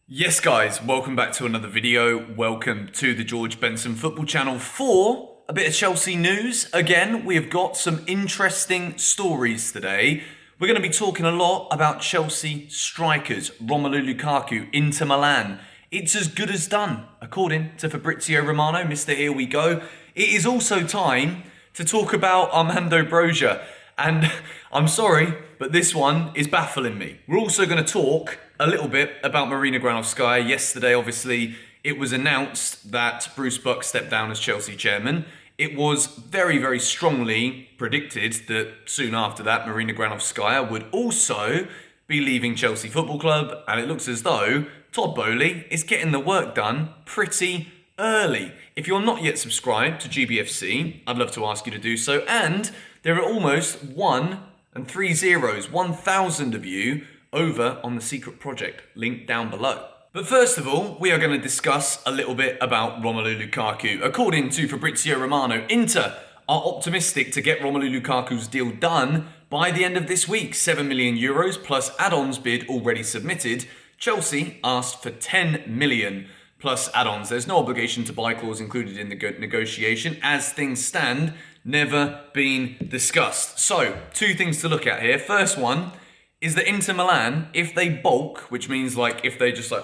Yes guys, welcome back to another video. Welcome to the George Benson Football Channel for a bit of Chelsea news. Again, we have got some interesting stories today. We're going to be talking a lot about Chelsea strikers. Romelu Lukaku, Inter Milan. It's as good as done, according to Fabrizio Romano, Mr. Here We Go. It is also time to talk about Armando Broja. And I'm sorry, but this one is baffling me. We're also going to talk a little bit about Marina Granovskaia. Yesterday, obviously, it was announced that Bruce Buck stepped down as Chelsea chairman. It was very, very strongly predicted that soon after that, Marina Granovskaia would also be leaving Chelsea Football Club. And it looks as though Todd Boehly is getting the work done pretty early. If you're not yet subscribed to GBFC, I'd love to ask you to do so. And there are almost 1,000 of you over on the secret project, link down below. But first of all, we are going to discuss a little bit about Romelu Lukaku. According to Fabrizio Romano, Inter are optimistic to get Romelu Lukaku's deal done by the end of this week. 7 million euros plus add-ons bid already submitted. Chelsea asked for 10 million plus add-ons. There's no obligation to buy clause included in the negotiation. As things stand, never been discussed. So, two things to look at here. First one is that Inter Milan, if they bulk, which means like if they just like,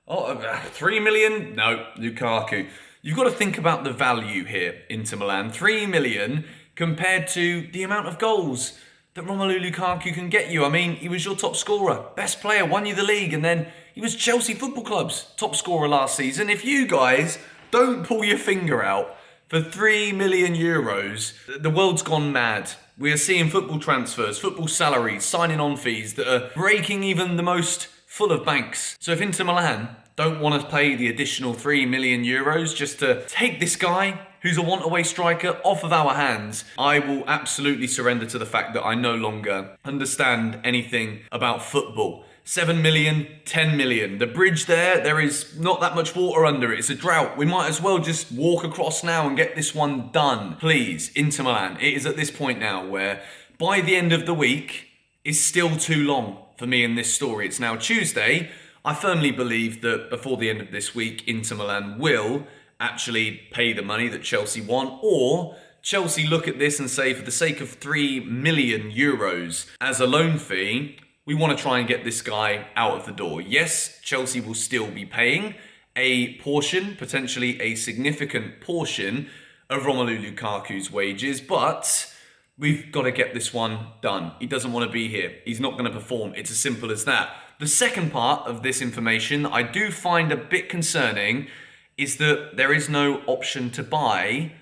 3 million? No, Lukaku. You've got to think about the value here, Inter Milan. 3 million compared to the amount of goals that Romelu Lukaku can get you. I mean, he was your top scorer, best player, won you the league, and then he was Chelsea Football Club's top scorer last season. If you guys don't pull your finger out for 3 million euros, the world's gone mad. We are seeing football transfers, football salaries, signing on fees that are breaking even the most full of banks. So if Inter Milan don't want to pay the additional 3 million euros just to take this guy who's a want-away striker off of our hands, I will absolutely surrender to the fact that I no longer understand anything about football. 7 million, 10 million. The bridge there is not that much water under it. It's a drought. We might as well just walk across now and get this one done. Please, Inter Milan. It is at this point now where by the end of the week is still too long for me in this story. It's now Tuesday. I firmly believe that before the end of this week, Inter Milan will actually pay the money that Chelsea want, or Chelsea look at this and say, for the sake of 3 million euros as a loan fee, we want to try and get this guy out of the door. Yes, Chelsea will still be paying a portion, potentially a significant portion of Romelu Lukaku's wages, but we've got to get this one done. He doesn't want to be here. He's not going to perform. It's as simple as that. The second part of this information I do find a bit concerning is that there is no option to buy,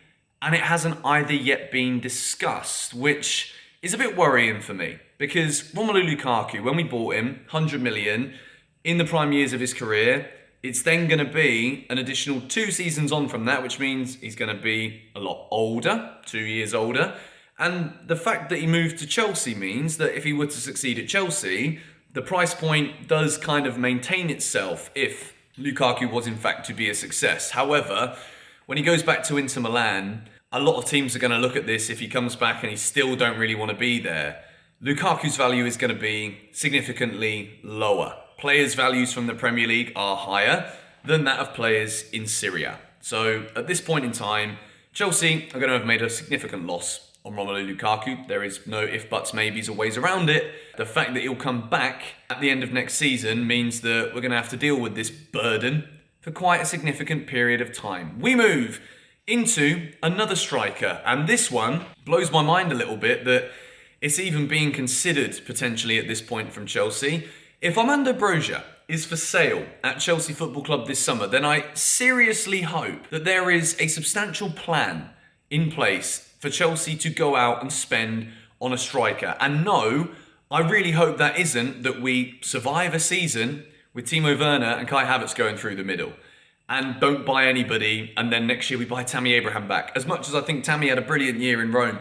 and it hasn't either yet been discussed, which is a bit worrying for me. Because Romelu Lukaku, when we bought him, 100 million, in the prime years of his career, it's then going to be an additional 2 seasons on from that, which means he's going to be a lot older, 2 years older. And the fact that he moved to Chelsea means that if he were to succeed at Chelsea, the price point does kind of maintain itself if Lukaku was in fact to be a success. However, when he goes back to Inter Milan, a lot of teams are going to look at this if he comes back and he still don't really want to be there. Lukaku's value is going to be significantly lower. Players' values from the Premier League are higher than that of players in Syria. So at this point in time, Chelsea are going to have made a significant loss on Romelu Lukaku. There is no if, buts, maybes or ways around it. The fact that he'll come back at the end of next season means that we're going to have to deal with this burden for quite a significant period of time. We move into another striker, and this one blows my mind a little bit that it's even being considered potentially at this point from Chelsea. If Armando Broja is for sale at Chelsea Football Club this summer, then I seriously hope that there is a substantial plan in place for Chelsea to go out and spend on a striker. And no, I really hope that isn't that we survive a season with Timo Werner and Kai Havertz going through the middle and don't buy anybody, and then next year we buy Tammy Abraham back. As much as I think Tammy had a brilliant year in Rome,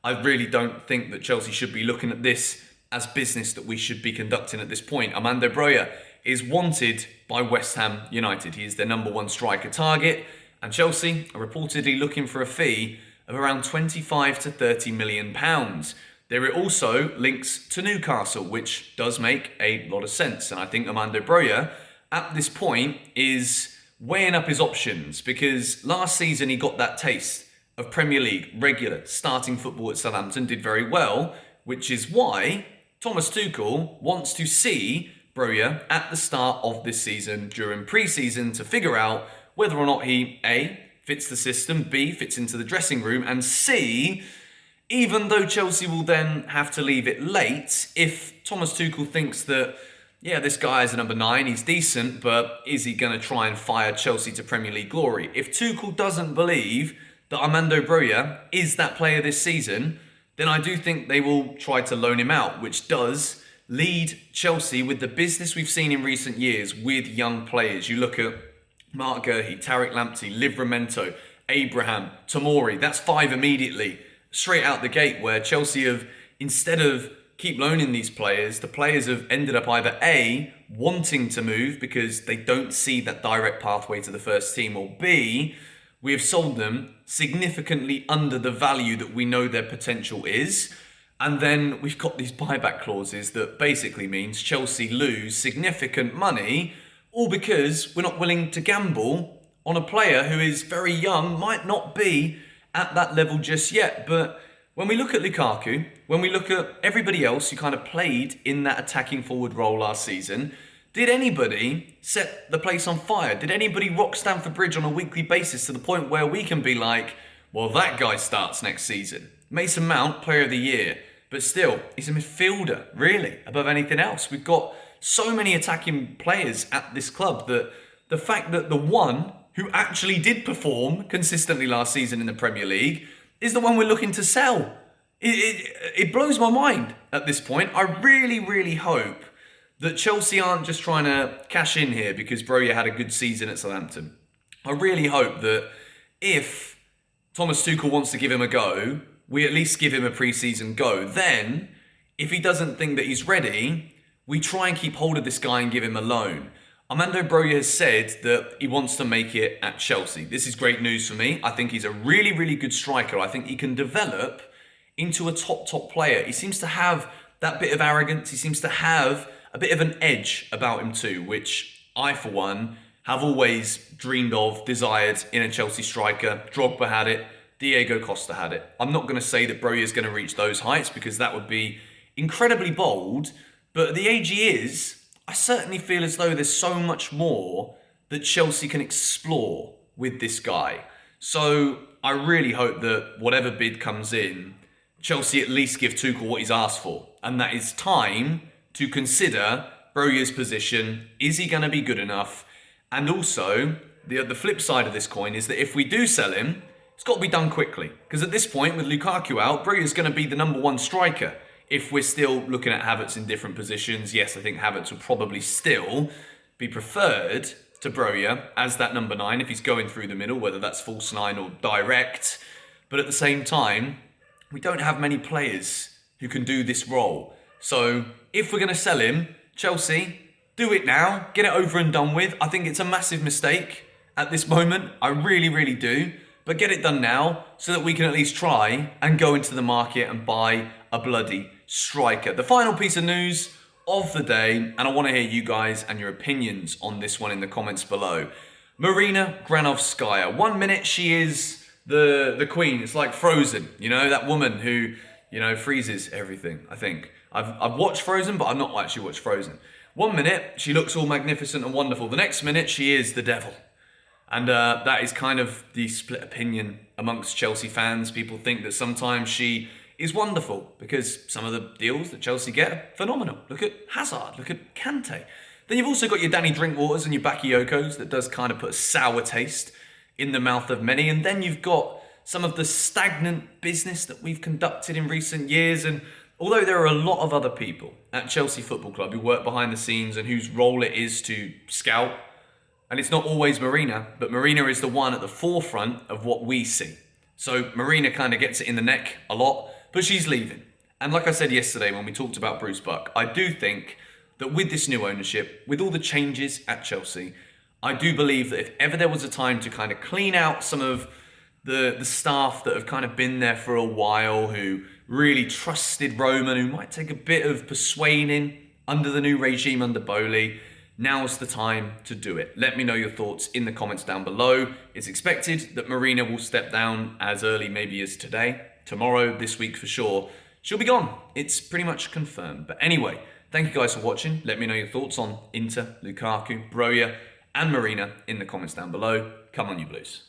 I really don't think that Chelsea should be looking at this as business that we should be conducting at this point. Armando Broja is wanted by West Ham United. He is their number 1 striker target, and Chelsea are reportedly looking for a fee of around 25 to 30 million pounds. There are also links to Newcastle, which does make a lot of sense, and I think Armando Broja at this point is weighing up his options, because last season he got that taste of Premier League regular starting football at Southampton, did very well, which is why Thomas Tuchel wants to see Broja at the start of this season during pre-season to figure out whether or not he A, fits the system, B, fits into the dressing room, and C, even though Chelsea will then have to leave it late, if Thomas Tuchel thinks that, yeah, this guy is a number 9, he's decent, but is he going to try and fire Chelsea to Premier League glory? If Tuchel doesn't believe that Armando Broja is that player this season, then I do think they will try to loan him out, which does lead Chelsea with the business we've seen in recent years with young players. You look at Mark Gurhey, Tariq Lamptey, Livramento, Abraham, Tomori. That's 5 immediately, straight out the gate, where Chelsea have, instead of keep loaning these players, the players have ended up either A, wanting to move because they don't see that direct pathway to the first team, or B, we have sold them significantly under the value that we know their potential is. And then we've got these buyback clauses that basically means Chelsea lose significant money, all because we're not willing to gamble on a player who is very young, might not be at that level just yet. But when we look at Lukaku, when we look at everybody else who kind of played in that attacking forward role last season, did anybody set the place on fire? Did anybody rock Stamford Bridge on a weekly basis to the point where we can be like, well, that guy starts next season? Mason Mount, player of the year. But still, he's a midfielder, really, above anything else. We've got so many attacking players at this club that the fact that the one who actually did perform consistently last season in the Premier League is the one we're looking to sell. It blows my mind at this point. I really, really hope that Chelsea aren't just trying to cash in here because Broja had a good season at Southampton. I really hope that if Thomas Tuchel wants to give him a go, we at least give him a pre-season go. Then, if he doesn't think that he's ready, we try and keep hold of this guy and give him a loan. Armando Broja has said that he wants to make it at Chelsea. This is great news for me. I think he's a really, really good striker. I think he can develop into a top player. He seems to have that bit of arrogance. He seems to have a bit of an edge about him too, which I, for one, have always dreamed of, desired in a Chelsea striker. Drogba had it. Diego Costa had it. I'm not going to say that Broja is going to reach those heights because that would be incredibly bold. But at the age he is, I certainly feel as though there's so much more that Chelsea can explore with this guy. So I really hope that whatever bid comes in, Chelsea at least give Tuchel what he's asked for. And that is time to consider Broja's position. Is he going to be good enough? And also, the flip side of this coin is that if we do sell him, it's got to be done quickly. Because at this point, with Lukaku out, Broja's going to be the number 1 striker. If we're still looking at Havertz in different positions, yes, I think Havertz would probably still be preferred to Broja as that number 9 if he's going through the middle, whether that's false 9 or direct. But at the same time, we don't have many players who can do this role. So if we're going to sell him, Chelsea, do it now. Get it over and done with. I think it's a massive mistake at this moment. I really, really do. But get it done now so that we can at least try and go into the market and buy a bloody striker. The final piece of news of the day, and I want to hear you guys and your opinions on this one in the comments below. Marina Granovskaia. 1 minute she is the queen. It's like Frozen, you know, that woman who, you know, freezes everything, I think. I've watched Frozen, but I've not actually watched Frozen. 1 minute, she looks all magnificent and wonderful. The next minute, she is the devil. And that is kind of the split opinion amongst Chelsea fans. People think that sometimes she is wonderful because some of the deals that Chelsea get are phenomenal. Look at Hazard, look at Kante. Then you've also got your Danny Drinkwaters and your Bakayokos that does kind of put a sour taste in the mouth of many. And then you've got some of the stagnant business that we've conducted in recent years. And although there are a lot of other people at Chelsea Football Club who work behind the scenes and whose role it is to scout, and it's not always Marina, but Marina is the one at the forefront of what we see. So Marina kind of gets it in the neck a lot, but she's leaving. And like I said yesterday when we talked about Bruce Buck, I do think that with this new ownership, with all the changes at Chelsea, I do believe that if ever there was a time to kind of clean out some of the staff that have kind of been there for a while, who really trusted Roman, who might take a bit of persuading under the new regime under Bowley, now's the time to do it. Let me know your thoughts in the comments down below. It's expected that Marina will step down as early maybe as today, tomorrow, this week for sure. She'll be gone. It's pretty much confirmed. But anyway, thank you guys for watching. Let me know your thoughts on Inter, Lukaku, Broja, and Marina in the comments down below. Come on, you Blues.